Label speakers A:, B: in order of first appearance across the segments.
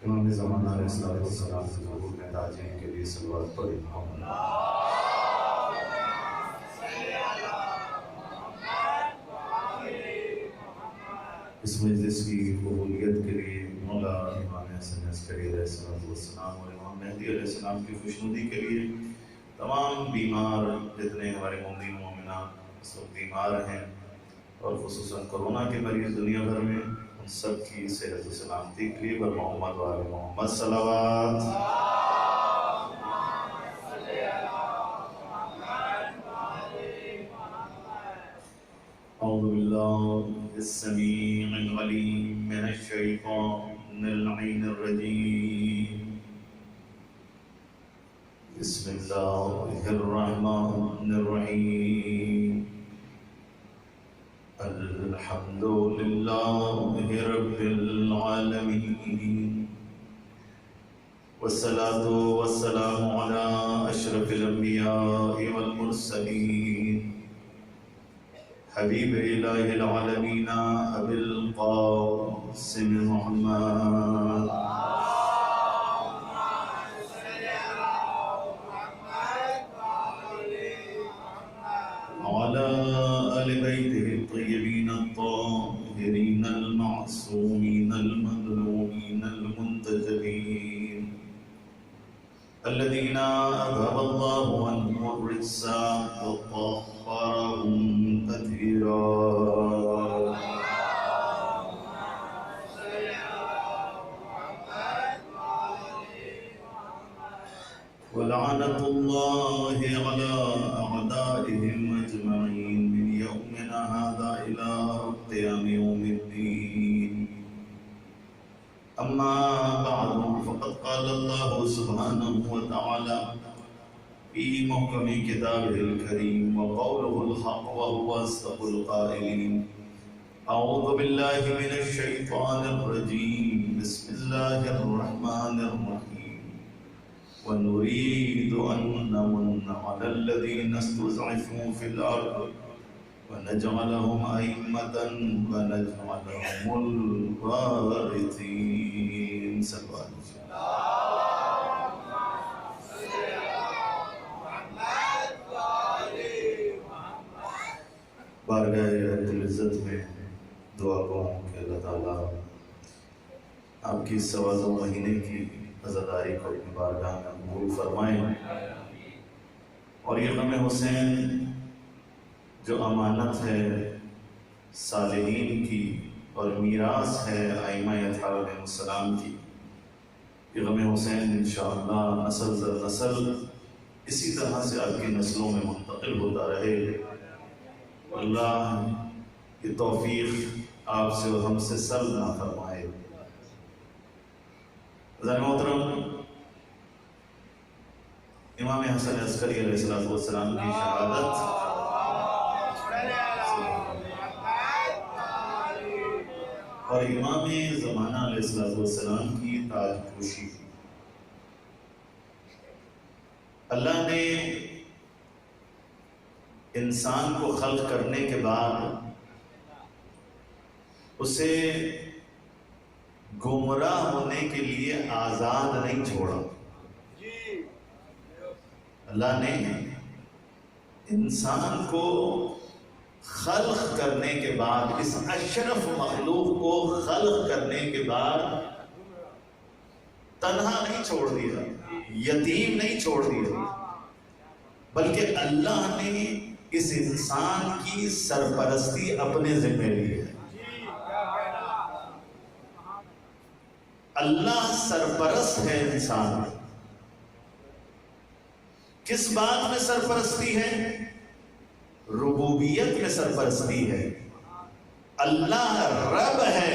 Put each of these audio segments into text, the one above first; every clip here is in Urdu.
A: امام زمانہ علیہ السلام کے ظہور میں تعظیم کے لیے صلوات پڑھیں۔ اس مجلس کی قبولیت کے لیے مولا امام حسن عسکری علیہ السلام اور امام مہدی علیہ السلام کی خوشنودی کے لیے تمام بیمار جتنے ہمارے مومنین مومنات اس وقت بیمار ہیں اور خصوصاً کورونا کے مریض دنیا بھر میں، ان سب کی صحت و سلامتی کے لیے بر محمد و آل محمد صلوات۔ اعوذ باللہ السمیع العلیم من الشیطان اللعین الرجیم، بسم اللہ الرحمن الرحیم، الحمد للہ رب العالمین، والصلاة والسلام علی اشرف الانبیاء والمرسلین، حبیب الہ العالمین ابی القاسم محمد، وعلى آل بيته الطيبين الطاهرين المعصومين المظلومين المنتجبين الذين أذهب الله عنهم الرجس وطهرهم تطهيرا، ولعنة الله على أعدائهم أجمعين من يومنا هذا إلى قيام يوم الدين. أما بعد فقد قال الله سبحانه وتعالى في محكم كتابه الكريم وقوله الحق وهو أصدق القائلين. أعوذ بالله من الشيطان الرجيم، بسم الله الرحمن الرحيم، ونريد أن نمن على الذين استضعفوا في الأرض ونجعلهم أئمة ونجعلهم الوارثين. صلى الله عليه وسلم. بارگاہ رب العزت میں دعا کروں کہ اللہ تعالیٰ آپ کی سوا دو مہینے کی عزاداری کو اپنی بارگاہ میں قبول فرمائیں، اور یہ غم حسین جو امانت ہے صالحین کی اور میراث ہے ائمہ اطہار علیہ السلام کی، یہ غم حسین انشاءاللہ نسل در نسل اسی طرح سے آپ کی نسلوں میں منتقل ہوتا رہے۔ اللہ یہ توفیق آپ سے اور ہم سے سلب نہ فرمائے۔ حضرت محترم امام حسن عسکری علیہ السلام کی شہادت اور امام زمانہ علیہ السلام کی تاج پوشی، اللہ نے انسان کو خلق کرنے کے بعد اسے گمراہ ہونے کے لیے آزاد نہیں چھوڑا۔ اللہ نے انسان کو خلق کرنے کے بعد، اس اشرف مخلوق کو خلق کرنے کے بعد تنہا نہیں چھوڑ دیا، یتیم نہیں چھوڑ دیا، بلکہ اللہ نے اس انسان کی سرپرستی اپنے ذمہ لی ہے۔ اللہ سرپرست ہے انسان، کس بات میں سرپرستی ہے؟ ربوبیت میں سرپرستی ہے۔ اللہ رب ہے،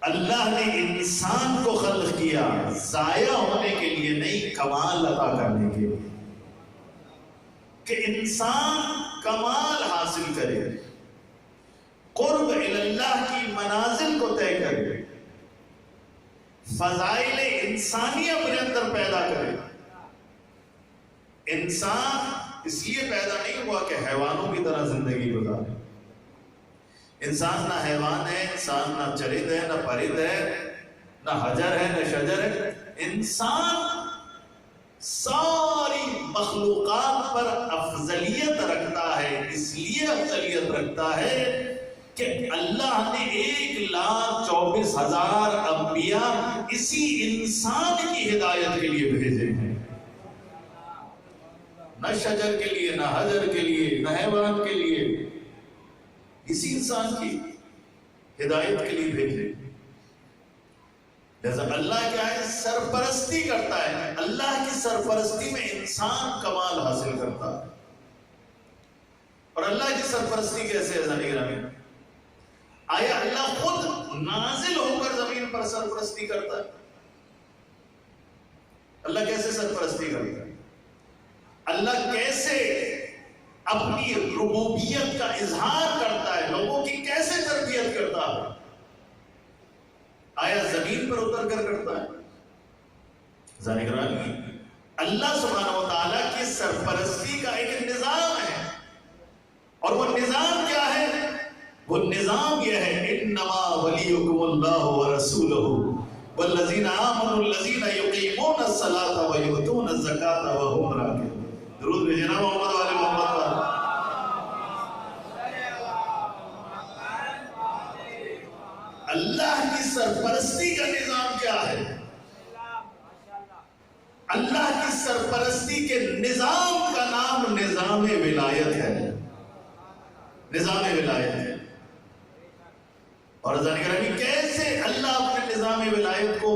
A: اللہ نے انسان کو خلق کیا ضائع ہونے کے لیے نہیں، کمال عطا کرنے کے لیے، کہ انسان کمال حاصل کرے، قرب اللہ کی منازل کو طے کرے، فضائل انسانی اپنے اندر پیدا کرے۔ انسان اس لیے پیدا نہیں ہوا کہ حیوانوں کی طرح زندگی گزارے۔ انسان نہ حیوان ہے، انسان نہ چرند ہے، نہ پرند ہے، نہ حجر ہے نہ شجر ہے. انسان ساری مخلوقات پر افضلیت رکھتا ہے. اس لیے افضلیت رکھتا ہے کہ اللہ نے 1,24,000 انبیاء اسی انسان کی ہدایت کے لیے بھیجے ہیں. نہ شجر کے لیے، نہ حجر کے لیے، نہ حیوان کے لیے، اسی انسان کی ہدایت کے لیے بھیجے. لہذا اللہ کیا ہے؟ سرپرستی کرتا ہے. اللہ کی سرپرستی میں انسان کمال حاصل کرتا ہے. اور اللہ کی سرپرستی کیسے ہے زمین میں؟ آیا اللہ خود نازل ہو کر زمین پر سرپرستی کرتا ہے؟ اللہ کیسے سرپرستی کرتا ہے؟ اللہ کیسے اپنی ربوبیت کا اظہار کرتا ہے؟ لوگوں کی کیسے تربیت کرتا ہے؟ آیا زمین پر اتر کر کرتا ہے؟ ذالکرانی اللہ سبحانہ و تعالیٰ کی سرپرستی کا ایک نظام ہے. اور وہ نظام کیا ہے؟ وہ نظام یہ ہے: انما ولیکم اللہ ورسولہ والذین آمنوا الذین یقیمون الصلاۃ ویؤتون الزکاۃ وهم راکعون. درود بھیجنا محمد والے محمد پر. اللہ کی سرپرستی کا نظام کیا ہے؟ اللہ کی سرپرستی کے نظام کا نام نظام ولایت ہے. نظام ولایت ہے. اور ذالکرانی کیسے اللہ اپنے نظام ولایت کو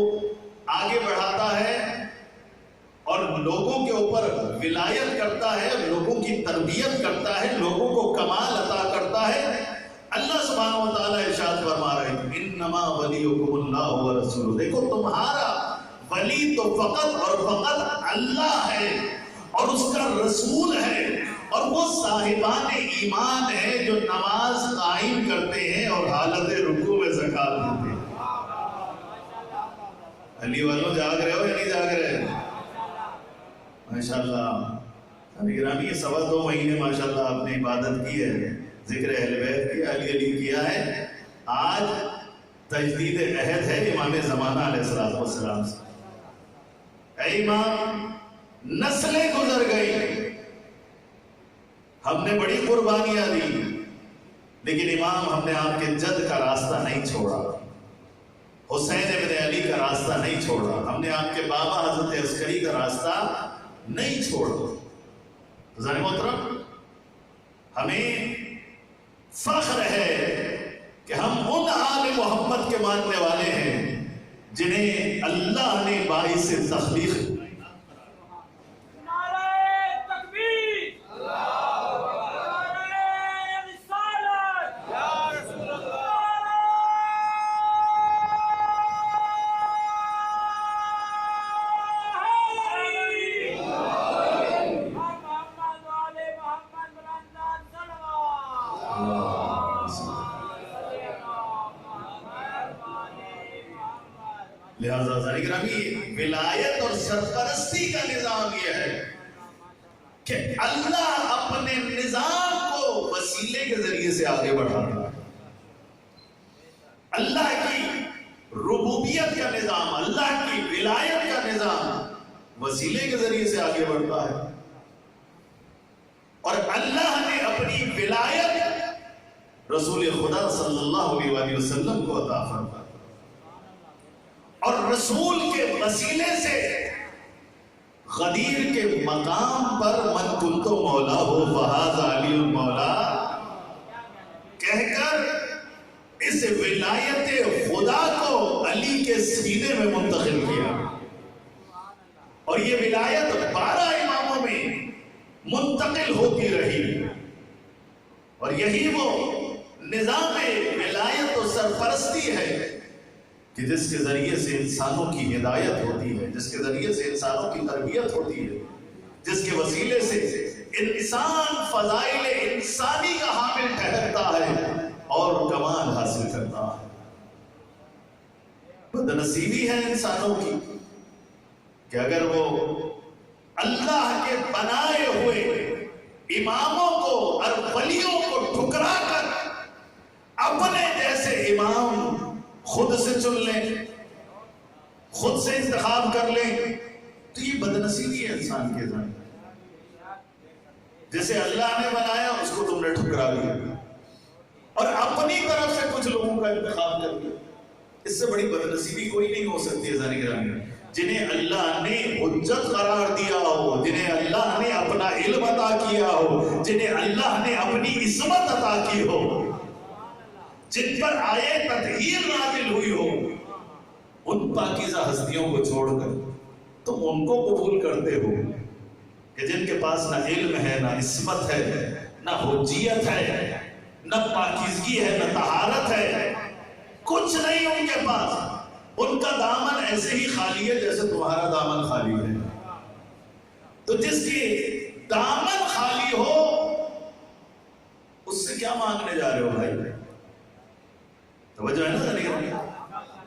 A: آگے بڑھاتا ہے اور لوگوں کے اوپر ولایت کرتا ہے، لوگوں کی تربیت کرتا ہے، لوگوں کو کمال عطا کرتا ہے. اللہ سبحانہ و تعالیٰ ارشاد فرما رہے ہیں: انما ولیکم اللہ ورسولہ. دیکھو تمہارا ولی تو فقط اور فقط اللہ ہے اور اس کا رسول ہے اور وہ صاحبان ایمان ہیں جو نماز قائم کرتے ہیں اور حالت رکوع میں زکات دیتے ہیں. علی والوں جاگ رہے ہو یا نہیں جاگ رہے؟ ماشاءاللہ. گرامی 2.25 مہینے ماشاءاللہ آپ نے عبادت کی ہے، ذکر اہل بیت کیا، علی علی کیا ہے. آج تجدید عہد ہے امام زمانہ علیہ السلام سے. اے امام، نسلیں گزر گئی، ہم نے بڑی قربانیاں دی، لیکن امام ہم نے آپ کے جد کا راستہ نہیں چھوڑا، حسین ابن علی کا راستہ نہیں چھوڑا، ہم نے آپ کے بابا حضرت عسکری کا راستہ نہیں چھوڑا. ذرا محترم، ہمیں فخر ہے کہ ہم ان آل محمد کے ماننے والے ہیں جنہیں اللہ نے باعث تخلیق. لہذا ذالکرانی ولایت اور سرپرستی کا نظام یہ ہے کہ اللہ اپنے نظام کو وسیلے کے ذریعے سے آگے بڑھاتا ہے. اللہ کی ربوبیت کا نظام، اللہ کی ولایت کا نظام وسیلے کے ذریعے سے آگے بڑھتا ہے. اور اللہ نے اپنی ولایت رسول خدا صلی اللہ علیہ وسلم کو عطا فرمایا اور رسول کے وسیلے سے غدیر کے مقام پر من کنتو مولا ہو فہذا علی المولا کہہ کر اس ولایت خدا کو علی کے سینے میں منتقل کیا. اور یہ ولایت 12 اماموں میں منتقل ہوتی رہی. اور یہی وہ نظام ولایت و سرپرستی ہے کہ جس کے ذریعے سے انسانوں کی ہدایت ہوتی ہے، جس کے ذریعے سے انسانوں کی تربیت ہوتی ہے، جس کے وسیلے سے انسان فضائل انسانی کا حامل ٹھہرتا ہے اور کمال حاصل کرتا ہے. بدنصیبی ہے انسانوں کی کہ اگر وہ اللہ کے بنائے ہوئے اماموں کو اور ولیوں کو ٹھکرا کر اپنے جیسے امام خود سے چن لیں. خود سے انتخاب کر لیں تو یہ بدنصیبی ہے انسان کے ذہن. جیسے اللہ نے بنایا اس کو تم نے ٹھکرا دیا اور اپنی طرف سے کچھ لوگوں کا انتخاب کر دیا. اس سے بڑی بدنصیبی کوئی نہیں ہو سکتی ہے ذہن گرامی. جنہیں اللہ نے حجت قرار دیا ہو، جنہیں اللہ نے اپنا علم عطا کیا ہو، جنہیں اللہ نے اپنی عصمت عطا کی ہو، جن پر آیے تطہیر نازل ہوئی ہو، ان پاکیزہ ہستیوں کو چھوڑ کر تم ان کو قبول کرتے ہو کہ جن کے پاس نہ علم ہے، نہ عصمت ہے، نہ حجیت ہے، نہ پاکیزگی ہے، نہ طہارت ہے، کچھ نہیں ان کے پاس. ان کا دامن ایسے ہی خالی ہے جیسے تمہارا دامن خالی ہے. تو جس کی دامن خالی ہو اس سے کیا مانگنے جا رہے ہو بھائی؟ توجہ ہے نا ذہن.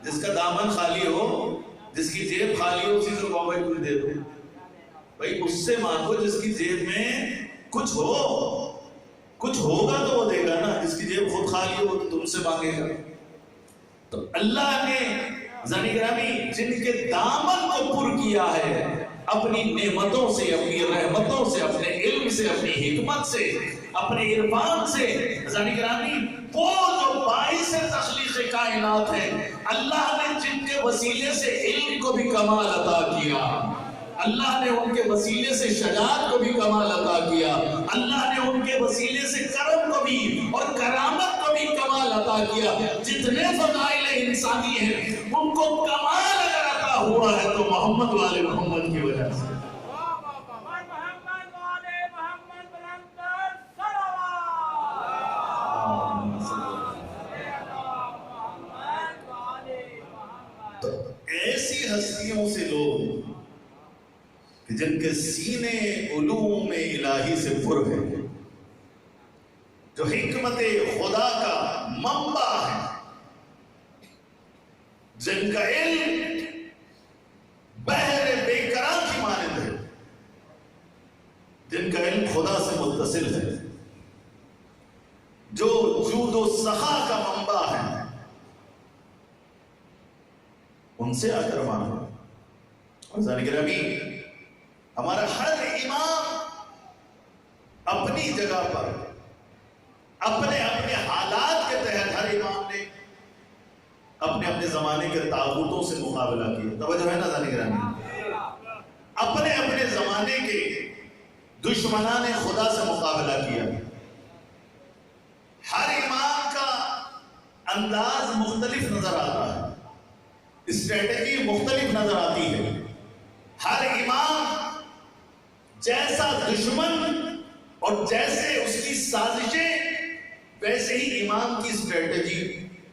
A: جس کا دامن خالی ہو، جس کی جیب خالی ہو، اسی سے کہو بھائی کچھ دے دو. بھائی اس سے مانگو جس کی جیب میں کچھ ہو، کچھ ہوگا تو وہ دے گا نا. جس کی جیب خود خالی ہو تو تم سے مانگے گا. تو اللہ نے ذہن گرامی جن کے دامن کو پر کیا ہے اپنی نعمتوں سے، اپنی رحمتوں سے، اپنے علم سے، اپنی حکمت سے، اپنے عرفان سے، ذہن گرامی وہ جو باعث تخلیق کائنات ہے، اللہ نے جن کے وسیلے سے علم کو بھی کمال عطا کیا، اللہ نے ان کے وسیلے سے شجاعت کو بھی کمال عطا کیا، اللہ نے ان کے وسیلے سے کرم کو بھی اور کرامت کو بھی کمال عطا کیا. جتنے فضائل انسانی ہیں ان کو کمال اگر عطا ہوا ہے تو محمد والے محمد کی وجہ سے. تو ایسی ہستیوں سے لوگ جن کے سینے علوم الہی سے پر ہے، جو حکمت خدا کا منبع ہے، جن کا علم بحر بے قرار کی مانند ہے، جن کا علم خدا سے متصل ہے، جو جود و سخا کا منبع ہے، ان سے آ کر مانگو. اور ذہن گرامی ہمارا ہر امام اپنی جگہ پر اپنے اپنے حالات کے تحت ہر امام نے اپنے اپنے زمانے کے طاغوتوں سے مقابلہ کیا. توجہ ہے نا ذہن گرامی؟ اپنے اپنے زمانے کے دشمنان خدا سے مقابلہ کیا. ہر امام کا انداز مختلف نظر آتا ہے، اسٹریٹجی مختلف نظر آتی ہے. ہر امام جیسا دشمن اور جیسے اس کی سازشیں، ویسے ہی امام کی اسٹریٹجی،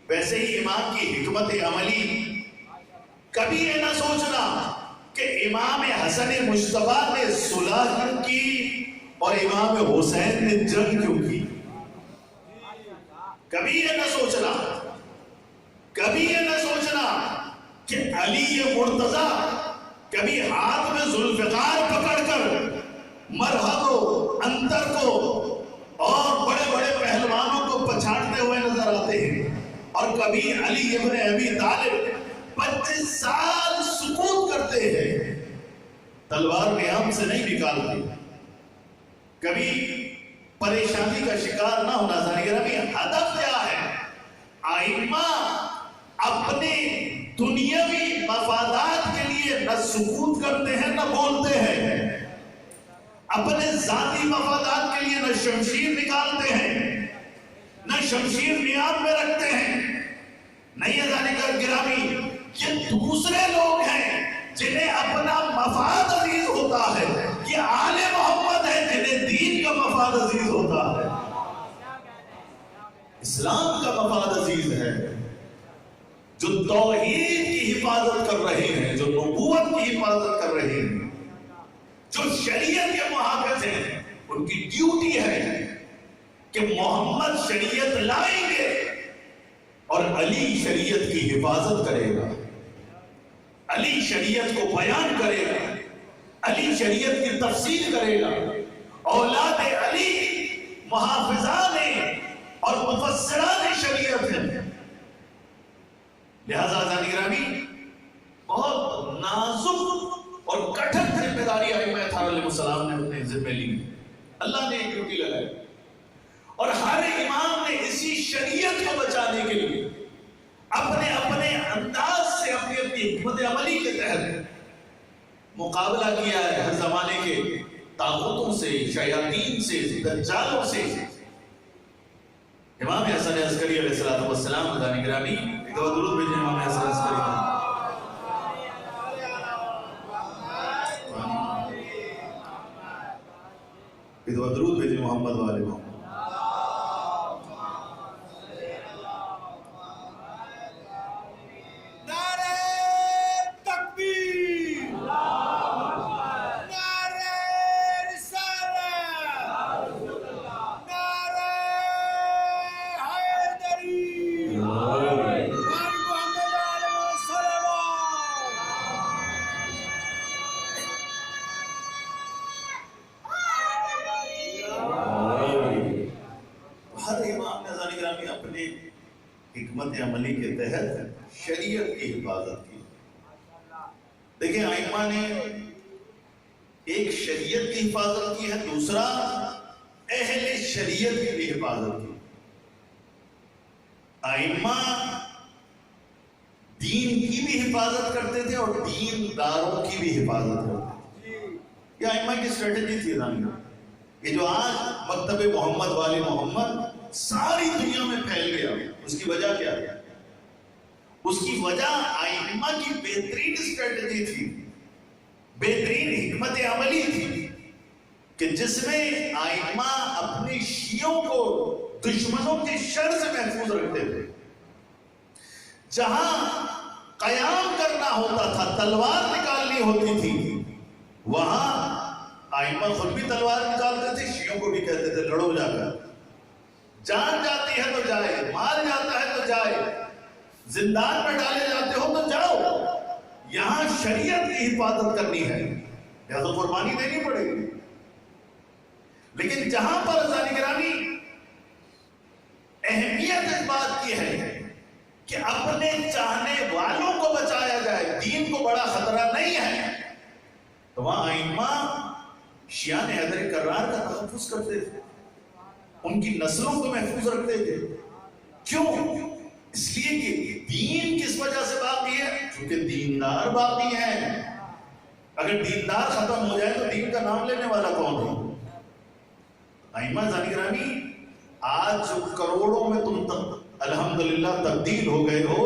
A: ویسے ہی امام کی حکمت عملی. کبھی یہ نہ سوچنا کہ امام حسن مجتبیٰ نے صلح کیوں کی اور امام حسین نے جنگ کیوں کی. کبھی یہ نہ سوچنا، کبھی یہ نہ سوچنا کہ علی مرتضیٰ کبھی ہاتھ میں ذوالفقار پکڑ کر مرحب کو، انتر کو اور بڑے بڑے پہلوانوں کو پچھاڑتے ہوئے نظر آتے ہیں، اور کبھی علی ابن ابی طالب 25 سال سکوت کرتے ہیں، تلوار نیام سے نہیں نکالتے. کبھی پریشانی کا شکار نہ ہونا. ذہن ہدف کیا ہے؟ ائمہ اپنے دنیاوی مفادات کے لیے نہ سکوت کرتے ہیں نہ بولتے ہیں، اپنے ذاتی مفادات کے لیے نہ شمشیر نکالتے ہیں نہ شمشیر نیام میں رکھتے ہیں. نہیں ہے ذہن گرامی، یہ دوسرے لوگ ہیں جنہیں اپنا مفاد عزیز ہوتا ہے. یہ آل محمد ہے جنہیں دین کا مفاد عزیز ہوتا ہے، اسلام کا مفاد عزیز ہے، جو توحید کی حفاظت کر رہے ہیں، جو نبوت کی حفاظت کر رہے ہیں، جو شریعت کے محافظ ہیں. ان کی ڈیوٹی ہے کہ محمد شریعت لائیں گے اور علی شریعت کی حفاظت کرے گا، علی شریعت کو بیان کرے گا، علی شریعت کی تفسیر کرے گا. اولاد علی محافظان اور مفسران شریعت ہیں. لہذا ذہن گرامی بہت داری ائمہ اطہار علیہ السلام نے اپنے ذمہ لی، اللہ نے ایک ڈیوٹی لگائی، اور ہر امام نے اسی شریعت کو بچانے کے لیے اپنے اپنے انداز سے اپنی اپنی حکمت عملی کے تحت مقابلہ کیا ہے ہر زمانے کے طاغوتوں سے، شیاطین سے، دجالوں سے۔ امام حسن عسکری علیہ السلام مدانی گرامی، ایک دفعہ درود بھیجیں امام حسن عسکری کا۔ ایک دفعہ درود بھیجیں محمد والے محمد۔ حکمت عملی کے تحت شریعت کی حفاظت کی۔ دیکھیں ائمہ نے ایک شریعت کی حفاظت کی ہے، دوسرا اہل شریعت کی بھی حفاظت کی۔ ائمہ دین کی بھی حفاظت کرتے تھے اور دین داروں کی بھی حفاظت کرتے تھے۔ یہ ائمہ کی اسٹریٹجی تھی۔ یہ جو آج مکتب محمد والے محمد ساری دنیا میں پھیل گیا، اس کی وجہ کیا ہے؟ اس کی وجہ ائمہ کی بہترین اسٹریٹجی تھی، بہترین حکمت عملی تھی، کہ جس میں ائمہ اپنے شیعوں کو دشمنوں کے شر سے محفوظ رکھتے تھے۔ جہاں قیام کرنا ہوتا تھا، تلوار نکالنی ہوتی تھی، وہاں ائمہ خود بھی تلوار نکالتے تھے، شیعوں کو بھی کہتے تھے لڑو جا کر، جان جاتی ہے تو جائے، مال جاتا ہے تو جائے، زندان میں ڈالے جاتے ہو تو جاؤ، یہاں شریعت کی حفاظت کرنی ہے، یا تو قربانی دینی پڑے گی۔ لیکن جہاں پر ذالی گرامی اہمیت اس بات کی ہے کہ اپنے چاہنے والوں کو بچایا جائے، دین کو بڑا خطرہ نہیں ہے، تو وہاں ائمہ شیعہ حیدر کرار کا تحفظ کرتے تھے، ان کی نسلوں کو محفوظ رکھتے تھے۔ کیوں؟ اس لیے کہ دین کس وجہ سے باقی ہے؟ چونکہ دیندار باقی ہیں۔ اگر دیندار ختم ہو جائے تو دین کا نام لینے والا کون ہو؟ ائمہ ذالی گرامی، آج جو کروڑوں میں تم الحمدللہ تبدیل ہو گئے ہو،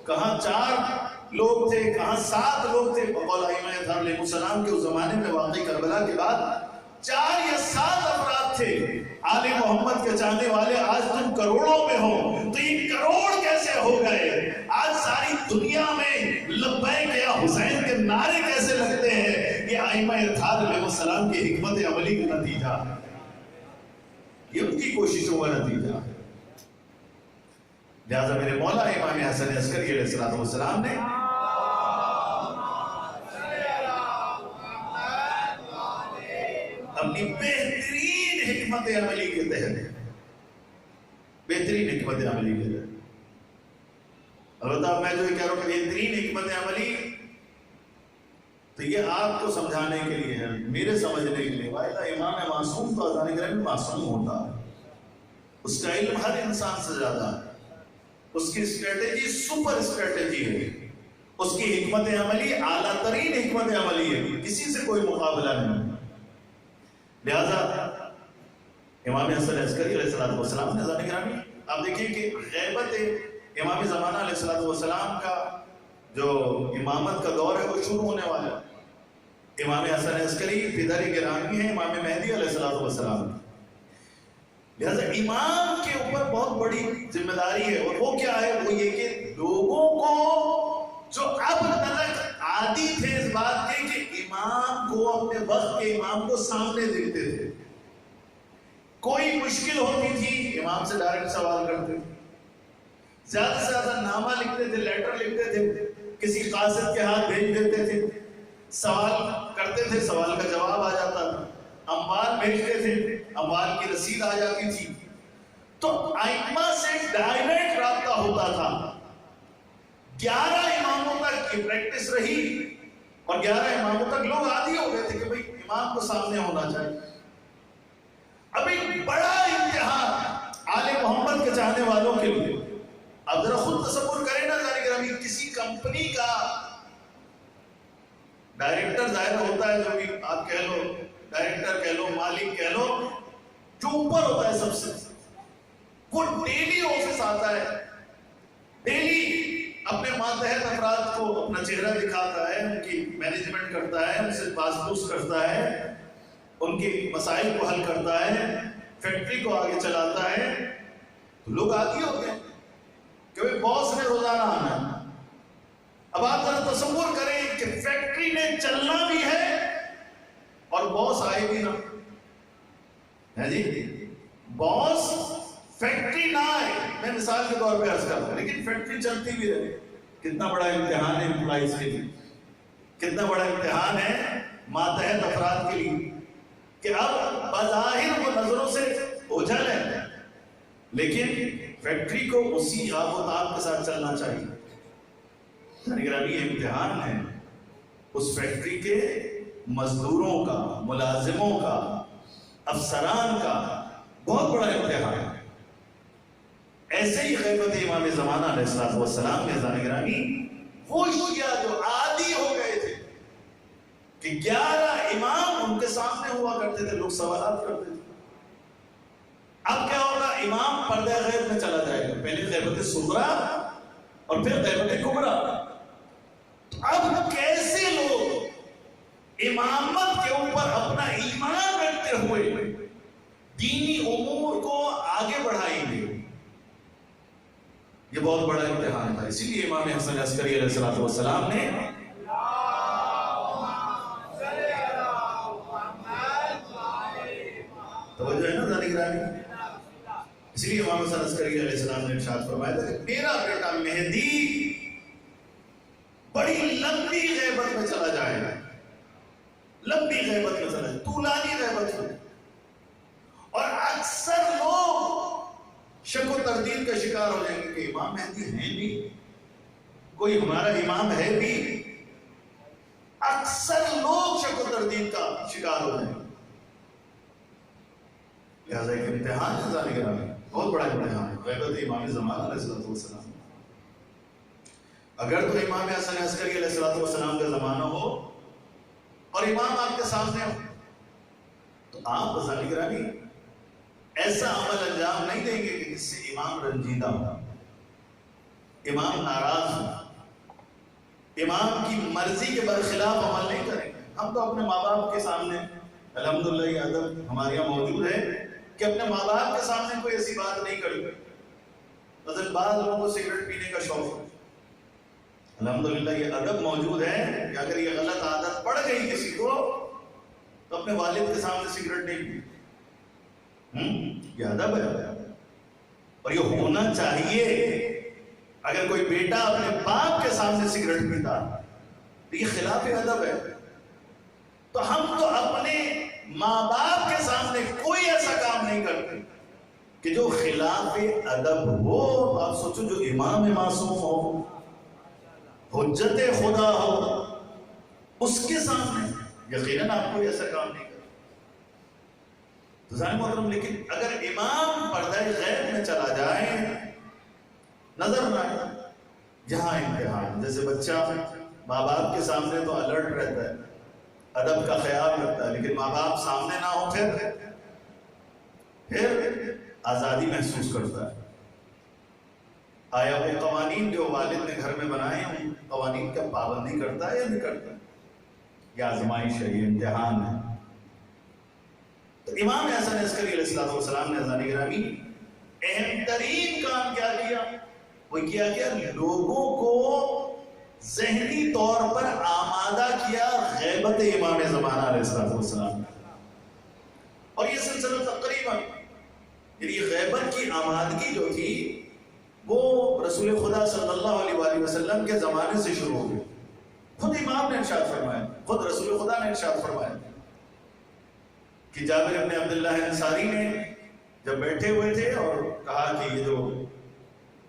A: کہاں 4 لوگ تھے، کہاں 7 لوگ تھے، بقول ائمہ اطہار علیہ السلام کے اس زمانے میں واقعی کربلا کے بعد 4 یا 7 افراد تھے آل محمد کے چاہنے والے۔ آج تم کروڑوں میں ہو تو یہ کروڑ کیسے ہو گئے؟ آج ساری دنیا میں لبیک یا حسین کے نعرے کیسے لگتے ہیں؟ یہ ائمہ اطہار علیہ السلام کی حکمت عملی کا نتیجہ ہے، یہ ان کی کوششوں کا نتیجہ ہے۔ لہذا میرے مولا امام حسن عسکری علیہ السلام نے اپنی بہترین حکمت عملی کے تحت، بہترین حکمت عملی کے تحت، البتہ میں جو کہہ رہا ہوں بہترین حکمت عملی، تو یہ آپ کو سمجھانے کے لیے ہے، میرے سمجھنے کے لیے۔ امام معصوم تو اذان گرہ میں معصوم ہوتا ہے، اس کا علم ہر انسان سے زیادہ ہے، اس کی اسٹریٹجی سپر اسٹریٹجی ہے، اس کی حکمت عملی اعلیٰ ترین حکمت عملی ہے، کسی سے کوئی مقابلہ نہیں۔ لہذا امام حسن عسکری علیہ السلام نے ذات گرامی، آپ دیکھیں کہ غیبت امام زمانہ علیہ السلام کا جو امامت کا دور ہے وہ شروع ہونے والا ہے۔ امام حسن عسکری پدر گرامی ہیں امام مہدی علیہ السلام، لہذا امام کے اوپر بہت بڑی ذمہ داری ہے، اور وہ کیا ہے؟ وہ یہ کہ لوگوں کو جو اب تک عادی تھے اس بات کے کہ امام کو، اپنے وقت کے امام کو سامنے دیکھتے تھے، کوئی مشکل ہوتی تھی امام سے ڈائریکٹ سوال کرتے تھے، زیادہ سے زیادہ نامہ لکھتے تھے، لیٹر لکھتے تھے، کسی قاصد کے ہاتھ بھیج دیتے تھے، سوال کرتے تھے، سوال کا جواب آ جاتا تھا، اموال بھیجتے تھے، اموال کی رسید آ جاتی تھی، تو ائمہ سے ڈائریکٹ رابطہ ہوتا تھا۔ 11 اماموں تک یہ پریکٹس رہی، اور 11 اماموں تک لوگ عادی ہو گئے تھے کہ بھئی امام کو سامنے ہونا چاہیے۔ اب ایک بڑا امتحان آل محمد کے چاہنے والوں کے لیے، اب ذرا خود تصور کریں نا کہ کسی کمپنی کا ڈائریکٹر ظاہر ہوتا ہے، جو بھی آپ کہہ لو، ڈائریکٹر کہہ لو، مالک کہہ لو، جو اوپر ہوتا ہے سب سے، وہ ڈیلی آفس آتا ہے، ڈیلی اپنے ماتحت افراد کو اپنا چہرہ دکھاتا ہے، ان کی مینجمنٹ کرتا ہے، ان سے پاس پوس کرتا ہے، ان کے مسائل کو حل کرتا ہے، فیکٹری کو آگے چلاتا ہے۔ تو لوگ عادی ہو گئے کہ بھئی باس نے روزانہ آنا ہے۔ اب آپ ذرا تصور کریں کہ فیکٹری نے چلنا بھی ہے اور باس آئے بھی نہ، ہے جی، باس فیکٹری نہ آئے، میں مثال کے طور پہ عرض کرتا ہوں، لیکن فیکٹری چلتی بھی رہے۔ کتنا بڑا امتحان ہے امپلائیز کے لیے، کتنا بڑا امتحان ہے ماتحت افراد کے لیے، کہ اب بظاہر وہ نظروں سے اوجھل ہے، لیکن فیکٹری کو اسی آب و تاب کے ساتھ چلنا چاہیے۔ گرامی یہ امتحان ہے اس فیکٹری کے مزدوروں کا، ملازموں کا، افسران کا، بہت بڑا امتحان ہے۔ ایسے ہی غیبت امام زمانہ علیہ السلام نے ذرا گرامی وہ شیعہ جو عادی ہو گئے تھے کہ 11 امام ان کے سامنے ہوا کرتے تھے، لوگ سوالات کرتے تھے۔ اب کیا ہوگا؟ امام پردہ غیب میں چلا جائے گا، پہلے غیبت صغریٰ اور پھر غیبت کبریٰ۔ اب کیسے لوگ امامت کے اوپر اپنا ایمان رکھتے ہوئے دینی امور کو آگے بڑھائیں گے؟ یہ بہت بڑا امتحان تھا۔ اسی لیے امام حسن عسکری علیہ السلام نے توجہ ہے نا ذرا گرامی، اس لیے امام حسن عسکری علیہ السلام نے ارشاد فرمایا تھا کہ میرا بیٹا مہدی بڑی لمبی غیبت میں چلا جائے گا، لمبی غیبت میں چلا جائے، طولانی غیبت میں، اور اکثر لوگ شک و تردید کا شکار ہو جائیں گے کہ امام مہدی ہیں بھی، کوئی ہمارا امام ہے بھی۔ اکثر لوگ شک و تردید کا شکار ہو جائیں گے۔ لہذا ایک امتحان ہے ذالک گرامی، بہت بڑا امتحان ہے غیبت امام زمانہ علیہ السلام۔ اگر تو امام حسن عسکری علیہ السلام کا زمانہ ہو اور امام آپ کے سامنے ہو تو آپ ذالک گرامی ایسا عمل انجام نہیں دیں گے کہ جس سے امام رنجیدہ ہو، امام ناراض ہو، امام کی مرضی کے برخلاف عمل نہیں کریں گے۔ ہم تو اپنے ماں باپ کے سامنے، الحمدللہ یہ ادب ہمارے یہاں موجود ہے کہ اپنے ماں باپ کے سامنے کوئی ایسی بات نہیں کریں گے۔ مثلا بعض لوگوں کو سگریٹ پینے کا شوق ہے، الحمدللہ یہ ادب موجود ہے کہ اگر یہ غلط عادت پڑ گئی کسی کو تو اپنے والد کے سامنے سگریٹ نہیں پی، یہ ادب ہے اور یہ ہونا چاہیے۔ اگر کوئی بیٹا اپنے باپ کے سامنے سگریٹ پیتا تو یہ خلاف ادب ہے۔ تو ہم تو اپنے ماں باپ کے سامنے کوئی ایسا کام نہیں کرتے کہ جو خلاف ادب ہو۔ آپ سوچو جو امام معصوم ہو، حجت خدا ہو، اس کے سامنے یقیناً آپ کوئی ایسا کام نہیں کرتے۔ تو ظاہر محترم، لیکن اگر امام پردہ غیب میں چلا جائے، نظر نہ آئے، جہاں امتحان، جیسے بچہ ماں باپ کے سامنے تو الرٹ رہتا ہے، ادب کا خیال رکھتا ہے، لیکن ماں باپ سامنے نہ ہو پھر آزادی محسوس کرتا ہے۔ آیا وہ قوانین جو والد نے گھر میں بنائے ہیں ان قوانین کا پابندی کرتا ہے یا نہیں کرتا؟ یہ آزمائش ہے، یہ امتحان ہے۔ تو امام حسن عسکری علیہ السلام نے ذالک گرامی اہم ترین کام کیا کیا؟ وہ کیا لوگوں کو ذہنی طور پر آمادہ کیا غیبت امام زمانہ علیہ السلام، اور یہ سلسلہ تقریباً یعنی غیبت کی آمادگی جو تھی وہ رسول خدا صلی اللہ علیہ وآلہ وسلم کے زمانے سے شروع ہو گئی۔ خود امام نے ارشاد فرمایا، خود رسول خدا نے ارشاد فرمایا کہ جابر بن عبداللہ انصاری نے جب بیٹھے ہوئے تھے اور کہا کہ یہ جو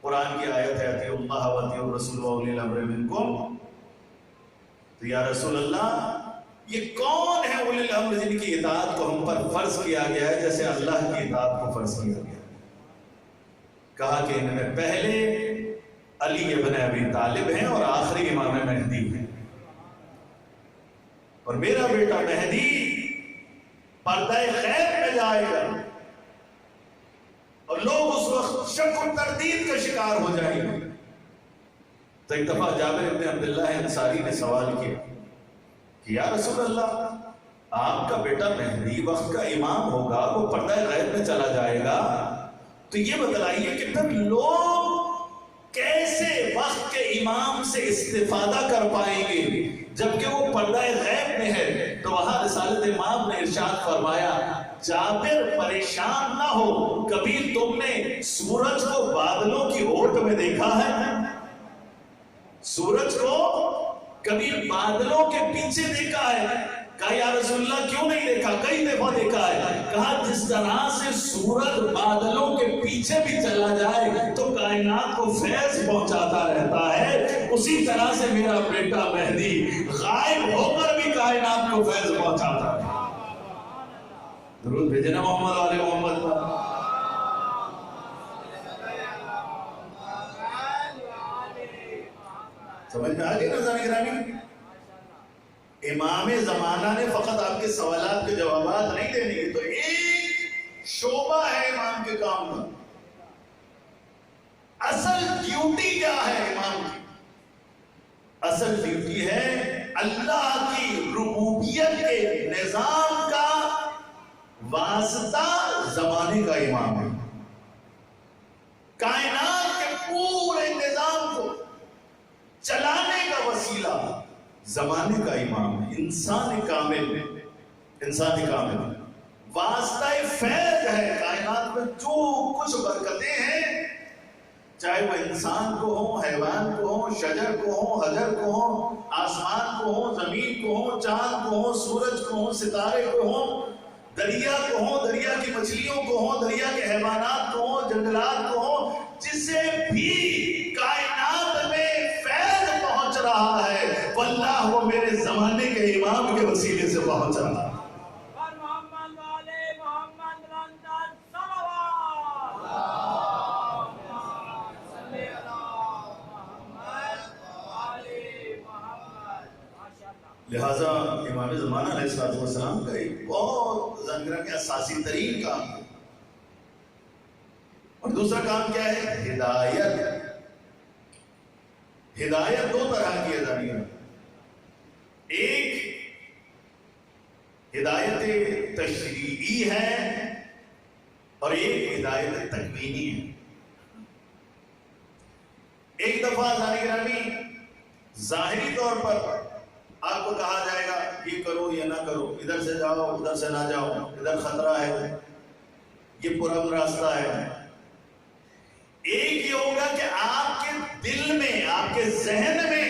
A: قرآن کی آیت ہے اطیعوا اللہ واطیعوا الرسول واولی الامر منکم، تو یا رسول اللہ یہ کون ہے اولی الامر جن کی اطاعت کو ہم پر فرض کیا گیا ہے جیسے اللہ کی اطاعت کو فرض کیا گیا؟ کہا کہ ان میں پہلے علی ابن ابی طالب ہیں اور آخری امام مہدی ہیں، اور میرا بیٹا مہدی پردہ غیب میں جائے گا اور لوگ اس وقت شک و تردید کا شکار ہو جائیں گے۔ تو ایک دفعہ جابر ابن عبداللہ انصاری نے سوال کیا کہ یا رسول اللہ آپ کا بیٹا مہدی وقت کا امام ہوگا، وہ پردہ غیب میں چلا جائے گا، تو یہ بتلائیے کہ پھر لوگ کیسے وقت کے امام سے استفادہ کر پائیں گے جبکہ وہ پردہ غیب میں ہے؟ تو وہاں رسالت امام نے ارشاد فرمایا جابر پریشان نہ ہو، کبھی تم نے سورج کو بادلوں کی اوٹ میں دیکھا ہے؟ سورج کو کبھی بادلوں کے پیچھے دیکھا ہے؟ کہا یا رسول اللہ کیوں نہیں دیکھا؟ کئی دفعہ دیکھا ہے۔ کہا جس طرح سے سورج بادلوں کے پیچھے بھی چلا جائے تو کائنات کو فیض پہنچاتا رہتا ہے، اسی طرح سے میرا بیٹا مہدی غائب ہو کر بھی کائنات کو فیض پہنچاتا ہے۔ درود بھیجنا محمد علیہ محمد پر۔ سمجھ میں آگئی ناظرین گرامی؟ امام زمانہ نے فقط آپ کے سوالات کے جوابات نہیں دینے کے، تو ایک شعبہ ہے امام کے کام کا۔ اصل ڈیوٹی کیا ہے امام کی؟ اصل ڈیوٹی ہے اللہ کی ربوبیت کے نظام کا واسطہ زمانے کا امام ہے، کائنات کے پورے نظام کو چلانے کا وسیلہ زمانے کا امام ہے، انسان کامل واسطہ فیض ہے۔ کائنات میں جو کچھ برکتیں ہیں، چاہے وہ انسان کو ہوں، حیوان کو ہوں، شجر کو ہوں، حجر کو ہوں، آسمان کو ہوں، زمین کو ہوں، چاند کو ہوں، سورج کو ہوں، ستارے کو ہوں، دریا کو ہوں، دریا کی مچھلیوں کو ہوں، دریا کے حیوانات کو ہوں، جنگلات کو ہوں، جسے بھی کائنات میں فیض پہنچ رہا ہے واللہ وہ میرے زمانے کے امام کے وسیلے سے پہنچ رہا ہے۔ لہٰذا امام زمانہ علیہ السلام کا ایک بہت ذکر کے اساسی ترین کام ہے۔ اور دوسرا کام کیا ہے؟ ہدایت۔ ہدایت دو طرح کی ہے، ایک ہدایت تشریعی ہے اور ایک ہدایت تکوینی ہے۔ ایک دفعہ گرامی ظاہری طور پر آپ کو کہا جائے گا یہ کرو یا نہ کرو، ادھر سے جاؤ ادھر سے نہ جاؤ، ادھر خطرہ ہے، یہ پرامن راستہ ہے۔ ایک یہ ہوگا کہ آپ کے دل میں، آپ کے ذہن میں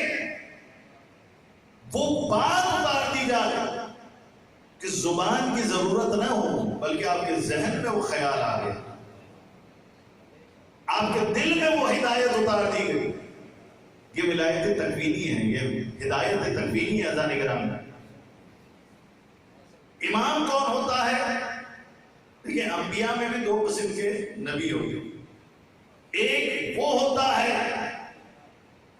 A: وہ بات اتار دی جائے کہ زبان کی ضرورت نہ ہو، بلکہ آپ کے ذہن میں وہ خیال آ گیا، آپ کے دل میں وہ ہدایت اتار دی گئی۔ یہ ولایت تکوینی ہے، یہ ہدایت تکوینی ہے۔ ازان کرام امام کون ہوتا ہے؟ دیکھیں انبیاء میں بھی دو قسم کے نبی ہوتے، ایک وہ ہوتا ہے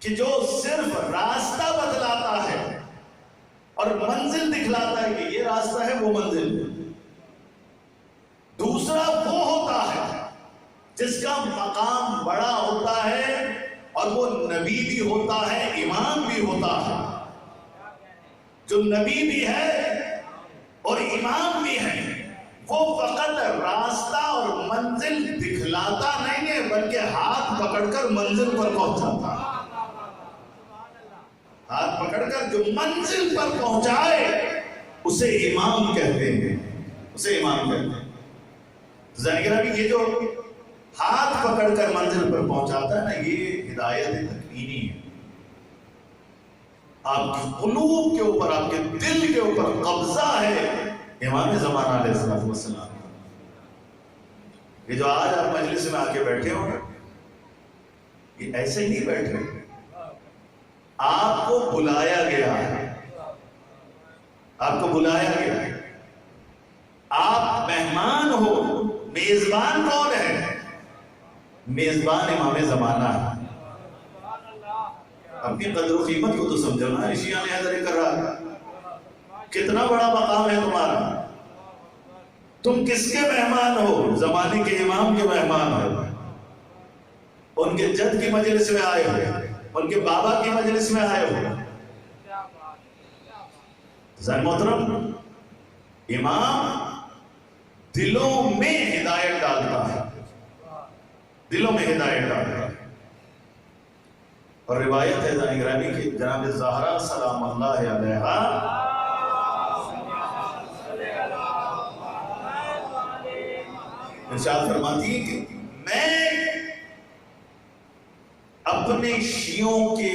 A: کہ جو صرف راستہ بتلاتا ہے اور منزل دکھلاتا ہے کہ یہ راستہ ہے وہ منزل۔ دوسرا وہ ہوتا ہے جس کا مقام بڑا ہوتا ہے اور وہ نبی بھی ہوتا ہے، امام بھی ہوتا ہے۔ جو نبی بھی ہے اور امام بھی ہے وہ فقط راستہ اور منزل دکھلاتا نہیں ہے بلکہ ہاتھ پکڑ کر منزل پر پہنچاتا ہے۔ ہاتھ پکڑ کر جو منزل پر پہنچائے اسے امام کہتے ہیں، اسے امام کہتے ہیں۔ ذکر بھی یہ جو ہاتھ پکڑ کر منزل پر پہنچاتا ہے نا، یہ ہدایت تکوینی ہے۔ آپ کے قلوب کے اوپر، آپ کے دل کے اوپر قبضہ ہے امام زمانہ علیہ السلام۔ یہ جو آج آپ مجلس میں آ کے بیٹھے ہو، یہ ایسے ہی نہیں بیٹھے، آپ کو بلایا گیا ہے، آپ کو بلایا گیا، آپ مہمان ہو۔ میزبان کون ہے؟ میزبان امام زمانہ ہے۔ اپنی قدر و قیمت کو تو سمجھو نا۔ اشیاء نے حضر کر رہا، کتنا بڑا مقام ہے تمہارا، تم کس کے مہمان ہو؟ زمانے کے امام کے مہمان ہو، ان کے جد کی مجلس میں آئے ہو، ان کے بابا کی مجلس میں آئے ہو۔ ذرا محترم، امام دلوں میں ہدایت ڈالتا ہے، دلوں میں ہدایت ڈالتا ہے۔ اور روایت ہے زانی گرامی کی جناب زہرا سلام اللہ علیہا ارشاد فرماتی ہے کہ میں اپنے شیعوں کے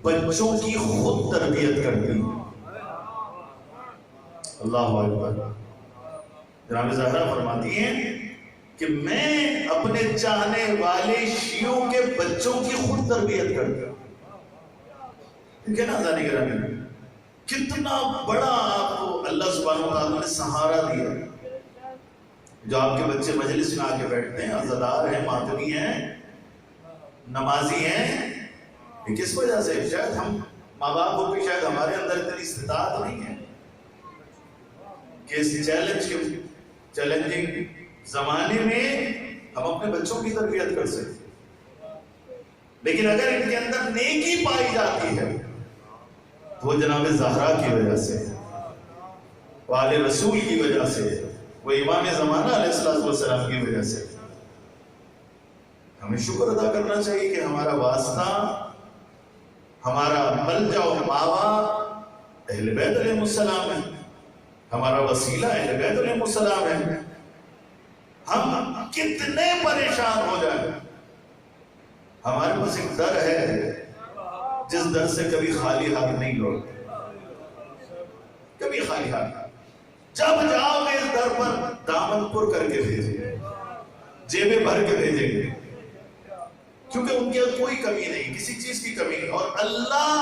A: بچوں کی خود تربیت کرتی ہوں۔ اللہ اکبر۔ جناب زہرا فرماتی ہیں کہ میں اپنے چاہنے والے شیعوں کے بچوں کی خود تربیت کرتا ہوں۔ ٹھیک ہے نا زانی گرامی، کتنا بڑا آپ کو اللہ سبحانہ وتعالی نے سہارا دیا۔ جو آپ کے بچے مجلس میں آ کے بیٹھتے ہیں، عزادار ہیں، ماتمی ہیں، نمازی ہیں، یہ کس وجہ سے؟ شاید ہم ماں باپ ہو کہ شاید ہمارے اندر اتنی استطاعت نہیں ہے کہ اس چیلنجنگ زمانے میں ہم اپنے بچوں کی تربیت کر سکتے۔ لیکن اگر ان کے اندر نیکی پائی جاتی ہے تو وہ جناب زہرا کی وجہ سے، وہ آل رسول کی وجہ سے، وہ امام زمانہ علیہ السلام کی وجہ سے۔ ہمیں شکر ادا کرنا چاہیے کہ ہمارا واسطہ، ہمارا ملجا و ماوا اہل بیت علیہ السلام ہے، ہمارا وسیلہ اہل بیت علیہ السلام ہے۔ ہم کتنے پریشان ہو جائیں، ہمارے پاس ایک در ہے جس در سے کبھی خالی ہاتھ نہیں لوٹتے، کبھی خالی ہاتھ۔ جب جاؤ گے اس در پر دامن پر کر کے بھیجیں گے، جیبیں بھر کے بھیجیں گے، کیونکہ ان کی کوئی کمی نہیں، کسی چیز کی کمی نہیں۔ اور اللہ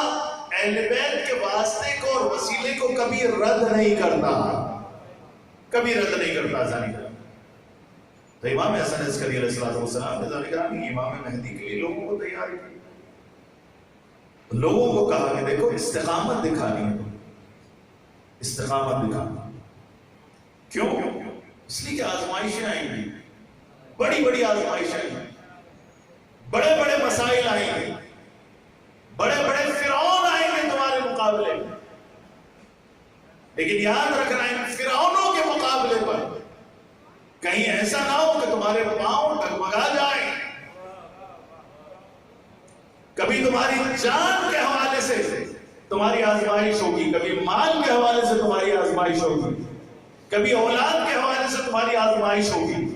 A: اہل بیت کے واسطے کو اور وسیلے کو کبھی رد نہیں کرتا، کبھی رد نہیں کرتا۔ زانی گرامی، تو امام حسن عسکری علیہ السلام نے زانی گرامی امام مہدی کے لیے لوگوں کو تیار کی، لوگوں کو کہا کہ دیکھو استقامت دکھانی ہے، استقامت دکھانی۔ کیوں؟ اس لیے کہ آزمائشیں آئیں گی، بڑی بڑی آزمائشیں آئیں گی، بڑے بڑے مسائل آئیں گے، بڑے بڑے فرعون آئیں گے تمہارے مقابلے میں۔ لیکن یاد رکھنا ہے فرعونوں کے مقابلے پر کہیں ایسا نہ ہو کہ تمہارے پاؤں ڈگمگا جائیں۔ کبھی تمہاری جان کے حوالے سے تمہاری آزمائش ہوگی، کبھی مال کے حوالے سے تمہاری آزمائش ہوگی، کبھی اولاد کے حوالے سے تمہاری آزمائش ہوگی۔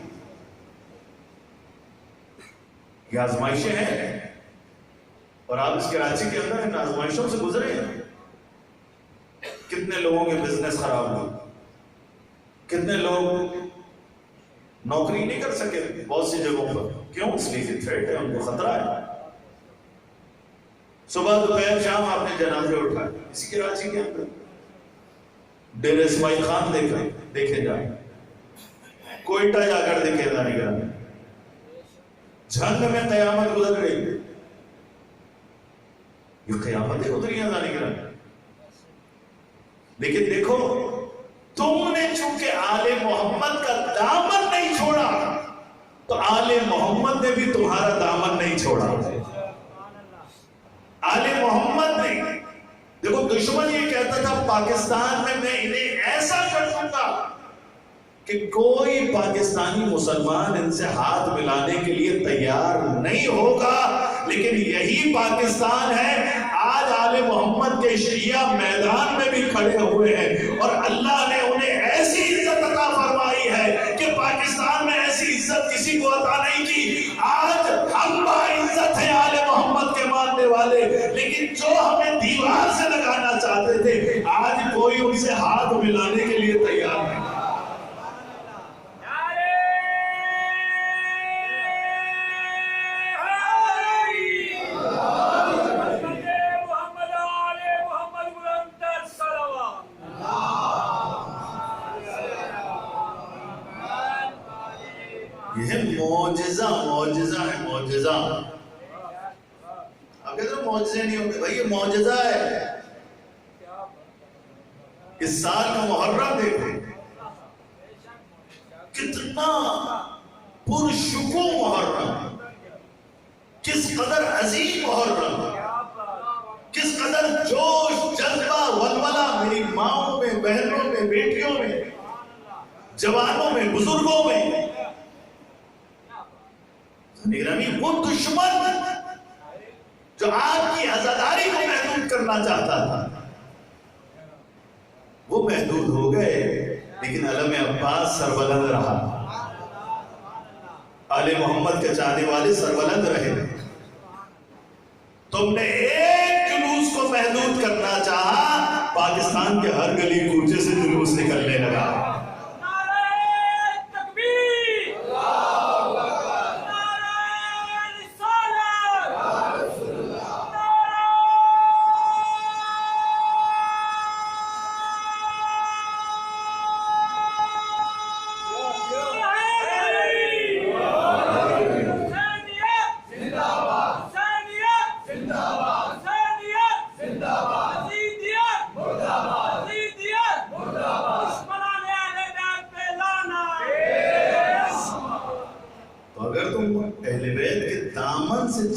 A: یہ آزمائشیں ہیں اور آپ اس کراچی کے اندر ان آزمائشوں سے گزرے ہیں۔ کتنے لوگوں کے بزنس خراب ہوئے، کتنے لوگ نوکری نہیں کر سکے بہت سی جگہوں پر۔ کیوں؟ اس لیے کہ تھریٹ ہے، ان کو خطرہ ہے۔ صبح دوپہر شام آپ نے جنازے اٹھائے اسی کراچی کے اندر۔ ڈیرہ اسماعیل خان دیکھے جائیں، کوئٹہ جا کر دیکھے زانی گرامی، جھنگ میں قیامت گزر گئی۔ یہ قیامتیں گزری ہیں زانی گرامی۔ لیکن دیکھو، تم نے چونکہ آل محمد کا دامن نہیں چھوڑا تو آل محمد نے بھی تمہارا دامن نہیں چھوڑا۔ آل محمد نے، دیکھو دشمن یہ کہتا تھا پاکستان میں میں انہیں ایسا کر دوں گا کہ کوئی پاکستانی مسلمان ان سے ہاتھ ملانے کے لیے تیار نہیں ہوگا۔ لیکن یہی پاکستان ہے، آج آل محمد کے شیعہ میدان میں بھی کھڑے ہوئے ہیں اور اللہ نے انہیں ایسی عزت عطا فرمائی ہے کہ پاکستان میں ایسی عزت کسی کو عطا نہیں کی۔ آج ہم باعزت ہیں آل محمد کے ماننے والے، لیکن جو ہمیں دیوار سے لگانا چاہتے تھے آج کوئی ان سے ہاتھ ملانے کے لیے تیار نہیں۔ معجزہ ہے، معجزہ. آپ کہتے ہیں معجزے نہیں ہوتے، بھائی یہ معجزہ ہے. اس سال کا محرم دیکھو کتنا پرشکوہ محرم، کس قدر عظیم محرم، کس قدر جوش جذبہ ولولہ میری ماؤں میں، بہنوں میں، بیٹیوں میں، جوانوں میں، بزرگوں میں. نگرانی وہ دشمن جو آپ کی عزاداری کو محدود کرنا چاہتا تھا وہ محدود ہو گئے، لیکن علم عباس سربلند رہا. آل محمد کے چاہنے والے سربلند رہے. تم نے ایک جلوس کو محدود کرنا چاہا، پاکستان کے ہر گلی کوچے سے جلوس نکلنے لگا.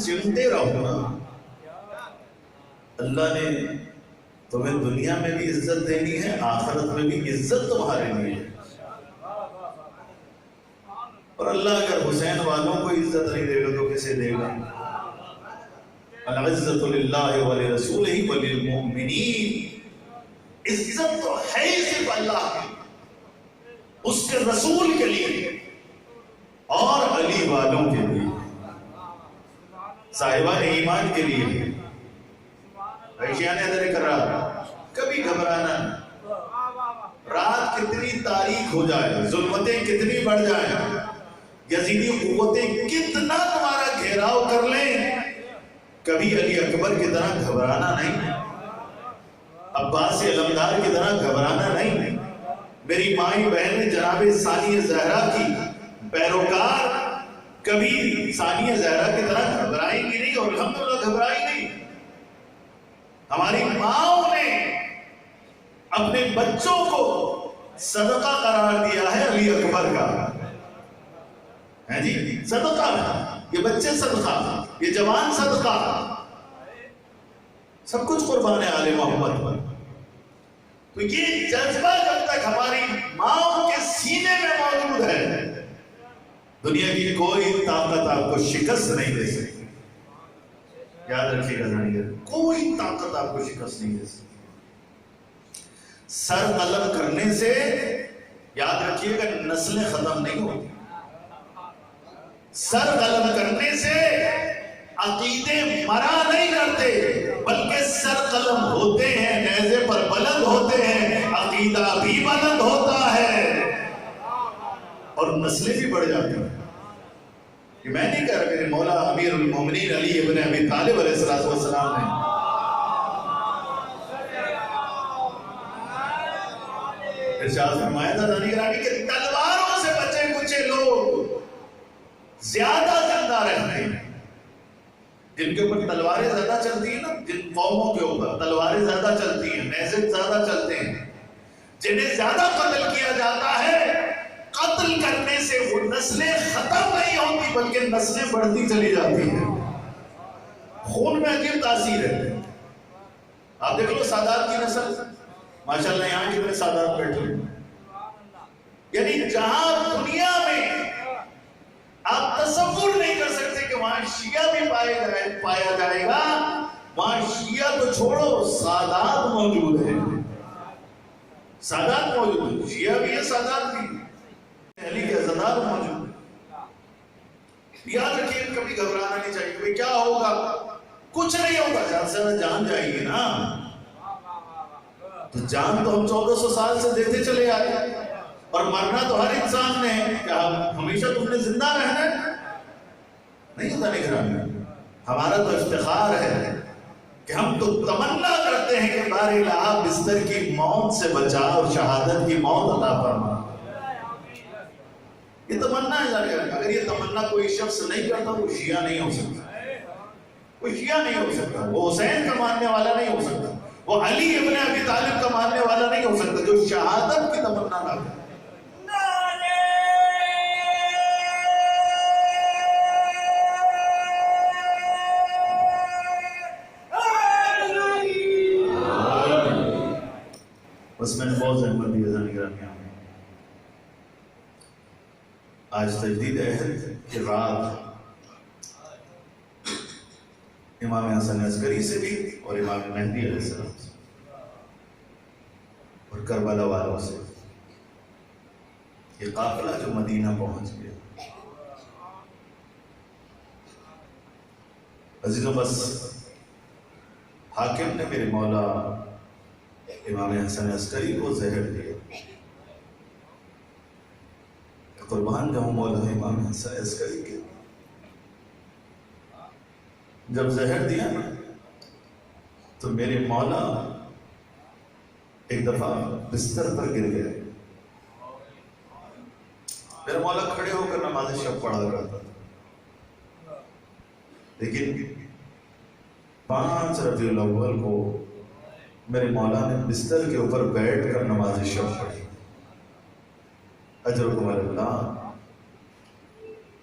A: چمٹے رہو نا، اللہ نے تمہیں دنیا میں بھی عزت دینی ہے، آخرت میں بھی عزت تمہارے لیے. اور اللہ اگر حسین والوں کو عزت نہیں دے گا تو کسے دے گا؟ العزت للہ ولرسولہ وللمؤمنین. عزت تو ہے ہی صرف اللہ کی، اس کے رسول کے لیے اور علی والوں کے لیے، صاحبان ایمان کے لیے. عائشہ نے ادھر کر رہا کبھی گھبرانا، رات کتنی تاریک ہو جائے، ظلمتیں کتنی بڑھ جائیں، یزیدی قوتیں کتنا تمہارا گھیراؤ کر لیں، کبھی علی اکبر کی طرح گھبرانا نہیں، عباس علمدار کی طرح گھبرانا نہیں. میری مائیں بہن جناب ثانیہ زہرا کی پیروکار کبھی ثانیہ زہرا کی طرح گھبرائیں گی نہیں، اور الحمدللہ گھبرائی نہیں. ہماری ماں نے اپنے بچوں کو صدقہ قرار دیا ہے علی اکبر کا. ہے جی صدقہ، یہ بچے صدقہ، یہ جوان صدقہ، سب کچھ قربان ہے آل محمد پر. تو یہ جذبہ جب تک ہماری ماں کے سینے میں موجود ہے، دنیا کی کوئی طاقت آپ کو شکست نہیں دے سکتی. یاد رکھیے گا ذہنی، کوئی طاقت آپ کو شکست نہیں دے سکتی. سر قلم کرنے سے یاد رکھیے گا نسلیں ختم نہیں ہوتی. سر قلم کرنے سے عقیدے مرا نہیں کرتے، بلکہ سر قلم ہوتے ہیں، نیزے پر بلند ہوتے ہیں، عقیدہ بھی بلند ہوتا ہے اور نسلیں بھی بڑھ جاتی ہیں. یہ میں نہیں کہہ رہا، میرے مولا امیر المومنین علی ابن ابی طالب علیہ السلام نے ارشاد فرمایا تھا کہ تلواروں سے بچے کچے لوگ زیادہ زندہ رہتے ہیں. جن کے اوپر تلواریں زیادہ چلتی ہیں نا، جن قوموں کے اوپر تلواریں زیادہ چلتی ہیں، نیزے زیادہ چلتے ہیں، جنہیں زیادہ قتل کیا جاتا ہے، قتل کرنے سے وہ نسلیں ختم نہیں ہوتی بلکہ نسلیں بڑھتی چلی جاتی ہیں. خون میں عجیب تاثیر ہے. آپ دیکھ لو سادات کی نسل، ماشاءاللہ یہاں کتنے سادات بیٹھے ہیں. یعنی جہاں دنیا میں آپ تصور نہیں کر سکتے کہ وہاں شیعہ بھی پایا جائے گا، وہاں شیعہ تو چھوڑو سادات موجود ہیں. سادات موجود ہیں، شیعہ بھی ہے، سادات بھی، اہلی کے عزادار موجود ہیں. یاد رکھیے کبھی گھبرانا نہیں چاہیے کہ کیا ہوگا، کچھ نہیں ہوگا. جہاں جان جائے گی نا، تو جان تو ہم 1400 سال سے دیتے چلے آئے، اور مرنا تو ہر انسان نے ہے. کیا ہمیشہ تم نے زندہ رہنا ہے؟ نہیں ہوتا نگرانی. ہمارا تو افتخار ہے کہ ہم تو تمنا کرتے ہیں کہ بار الہ بستر کی موت سے بچا اور شہادت کی موت عطا فرما. یہ تمنا ہے. اگر یہ تمنا کوئی شخص نہیں کرتا وہ شیعہ نہیں ہو سکتا. وہ شیعہ نہیں ہو سکتا. وہ حسین کا ماننے والا نہیں ہو سکتا. وہ علی ابن ابی طالب کا ماننے والا نہیں ہو سکتا جو شہادت کی تمنا نہ کرے. بس میں نے بہت زحمت دی اذان گرامی. آج تجدید عہد کی رات امام حسن عسکری سے بھی اور امام مہدی علیہ السلام سے اور کربلا والوں سے یہ قافلہ جو مدینہ پہنچ گیا. عزیزوں بس حاکم نے میرے مولا امام حسن عسکری کو زہر دیا. قربان جاؤں مولا امام حسن عسکری کے. جب زہر دیا نا تو میرے مولا ایک دفعہ بستر پر گر گئے. میرا مولا کھڑے ہو کر نماز شب پڑھا کرتا تھا، لیکن 5 ربیع الاول کو میرے مولا نے بستر کے اوپر بیٹھ کر نماز شب پڑھی. اجرکم اللہ.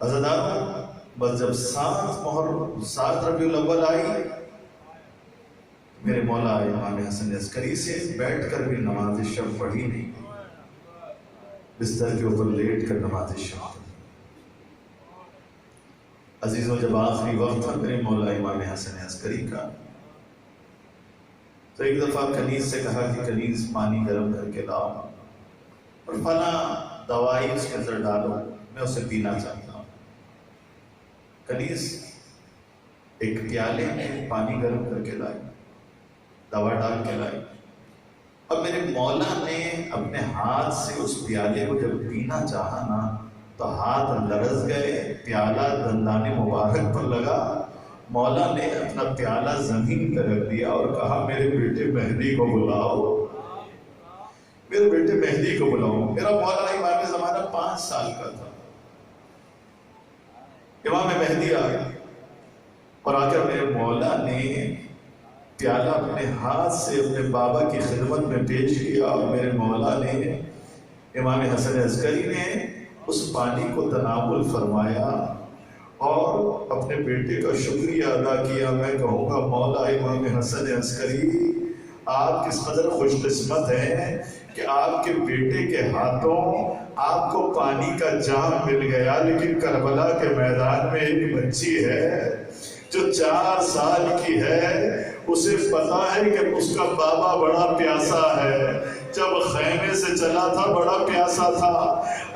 A: عزیزان بس جب 7 ربیع الاول آئی میرے مولا امام حسن عسکری سے بیٹھ کر بھی نماز شب پڑھی نہیں، بستر کے اوپر لیٹ کر نماز شب پڑھی. عزیزوں جب آخری وقت تھا میرے مولا امام حسن عسکری کا تو ایک دفعہ کنیز سے کہا کہ کنیز پانی گرم کر کے لاؤ اور فلاں دوائی اس کے اندر ڈالو، میں اسے پینا چاہتا ہوں. کنیز ایک پیالے میں پانی گرم کر کے لائی، دوا ڈال کے لائی. اب میرے مولا نے اپنے ہاتھ سے اس پیالے کو جب پینا چاہا نا تو ہاتھ لرز گئے، پیالہ دندان مبارک پر لگا. مولا نے اپنا پیالہ زمین پر رکھ دیا اور کہا میرے بیٹے مہدی کو بلاؤ، میرے بیٹے مہدی کو بلاؤ. میرا مولا امام زمانہ 5 سال کا تھا. امام مہدی آ گیا اور آ کر میرے مولا نے پیالہ اپنے ہاتھ سے اپنے بابا کی خدمت میں پیش کیا اور میرے مولا نے امام حسن عسکری نے اس پانی کو تناول فرمایا اور اپنے بیٹے کا شکریہ ادا کیا. میں کہوں گا مولا امام حسن عسکری آپ کس قدر خوش قسمت ہیں کہ آپ کے بیٹے کے ہاتھوں آپ کو پانی کا جام مل گیا. لیکن کربلا کے میدان میں ایک بچی ہے جو 4 سال کی ہے، اسے پتا ہے کہ اس کا بابا بڑا پیاسا ہے. جب خیمے سے چلا تھا بڑا پیاسا تھا.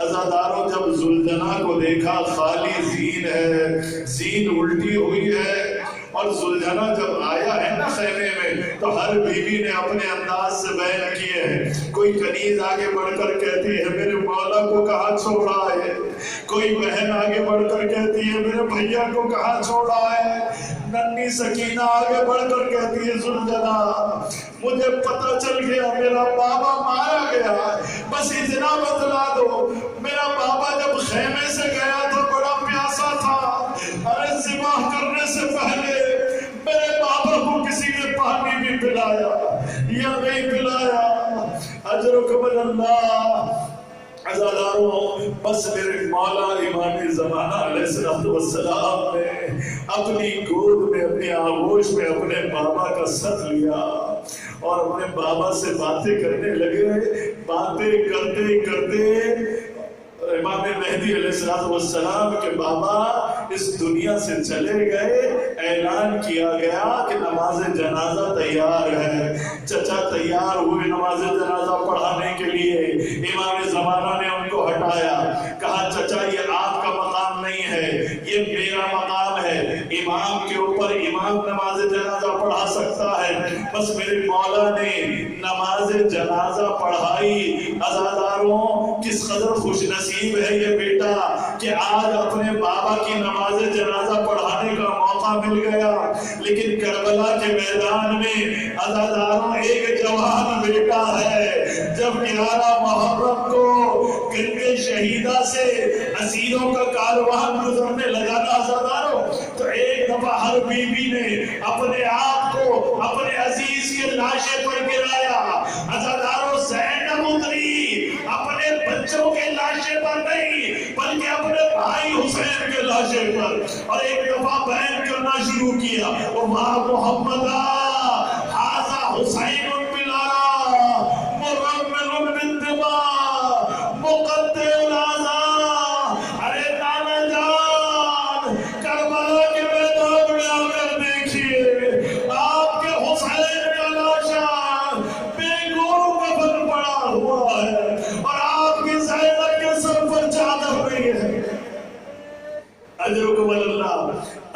A: عزاداروں جب زلجنا کو دیکھا خالی زین ہے، زین الٹی ہوئی ہے، اور زلجنا جب آیا ہے نا خیمے میں تو ہر بیوی نے اپنے انداز سے بیان کیے ہیں. کوئی کنیز آگے بڑھ کر کہتی ہے میرے مولا کو کہاں چھوڑا ہے، کوئی بہن آگے بڑھ کر کہتی ہے میرے بھیا کو کہاں چھوڑا ہے، ننھی سکینہ آگے بڑھ کر کہتی ہے زلجنا مجھے پتہ چل گیا میرا بابا مارا گیا، بس اتنا بتلا دو میرا بابا جب خیمے سے گیا تو بڑا پیاسا تھا، ارے ذبح کرنے سے پہلے میرے بابا کو کسی نے پانی بھی پلایا یا نہیں پلایا. اجرکم اللہ. عزاداروں بس میرے مولا امام زمانہ علیہ السلام نے اپنی گود میں اپنی آغوش میں اپنے بابا کا سر لیا اور اپنے بابا سے باتیں کرنے لگے. باتیں کرتے کرتے امام مہدی علیہ السلام کے بابا اس دنیا سے چلے گئے. اعلان کیا گیا کہ نماز جنازہ تیار ہے. چچا تیار ہوئے نماز جنازہ پڑھانے کے لیے. امام زمانہ نے ان کو ہٹایا، کہا چچا یہ آپ کا مقام نہیں ہے، یہ میرا مقام ہے. امام کے اوپر امام نماز جنازہ پڑھا سکتا ہے. بس میرے مولا نے نماز جنازہ پڑھائی. عزاداروں کس قدر خوش نصیب ہے یہ بیٹا کہ آج اپنے بابا کی نماز جنازہ پڑھانے کا موقع مل گیا. لیکن کربلا کے میدان میں عزاداروں ایک جوان بیٹا ہے. جب 11 محرم کو کرنے شہیدہ سے اسیروں کا کاروان گزرنے لگا نا عزاداروں، تو ایک دفعہ ہر بی بی نے اپنے آپ کو اپنے عزیز کے لاشے پر گرایا۔ عزاداروں زینب اتری اپنے بچوں کے لاشے پر نہیں بلکہ اپنے بھائی حسین کے لاشے پر، اور ایک دفعہ بیان کرنا شروع کیا، وَمَا مُحَمَّدًا هَذَا حُسَيْنٌ بِالْعَرَى مُرَمِّلٌ بِالدِّمَاء مُقَطِّعُ الْأَعْضَاء۔ ارے نانا جان، کربلا کے میدان میں آ کر دیکھیے، آپ کے حسین کا لاشا بے گور کفن پڑا ہوا ہے اور آپ کی زینب کے سر پر چادر نہیں ہے۔ اجرکم اللہ۔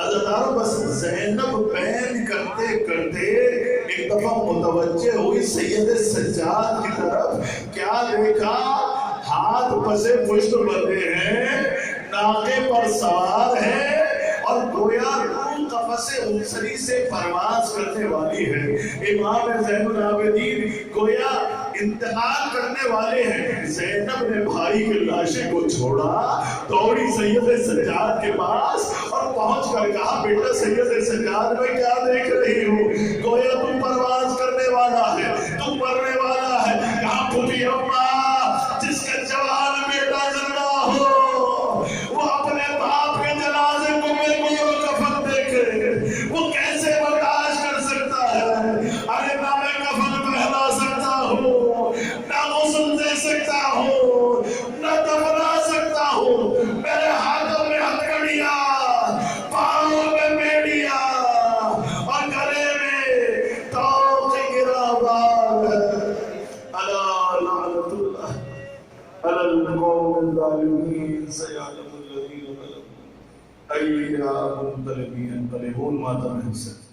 A: عزاداروں بس زینب بین کرتے کرتے ایک دفعہ متوجہ ہوئی سید سجاد کی طرف، کیا دیکھا؟ ہاتھ پسے پشت بندے ہیں، ناقے پر سوار ہے اور گویا روح قفص انسری سے پرواز کرنے والی ہے۔ امام زین العابدین گویا انتقال کرنے والے ہیں۔ زینب نے بھائی کے لاشے کو چھوڑا، دوڑی سید سجاد کے پاس اور پہنچ کر کہا، بیٹا سید سجاد میں کیا دیکھ رہی ہوں؟ گویا تم پرواز کرنے والا ہے، تم مرنے والا ہے۔ کہاں پھوٹی اماں، جس کا جوان بیٹا زندہ ہو وہ اپنے باپ کے جنازے کو بے گور کفن دیکھے، وہ کیسے برداشت کر سکتا ہے؟ ارے نہ میں کفن پہنا سکتا ہوں، نہ غسل دے سکتا ہوں، نہ دفنا سکتا ہوں، میرے ہاتھوں میں ہتھکڑیاں، پاؤں میں بیڑیاں اور گلے میں توق گرابان ہے۔ الا لعنت اللہ علی القوم الظالمین سیعلم الذین ظلموا ای منقلبین انقلبون ماتم حسین۔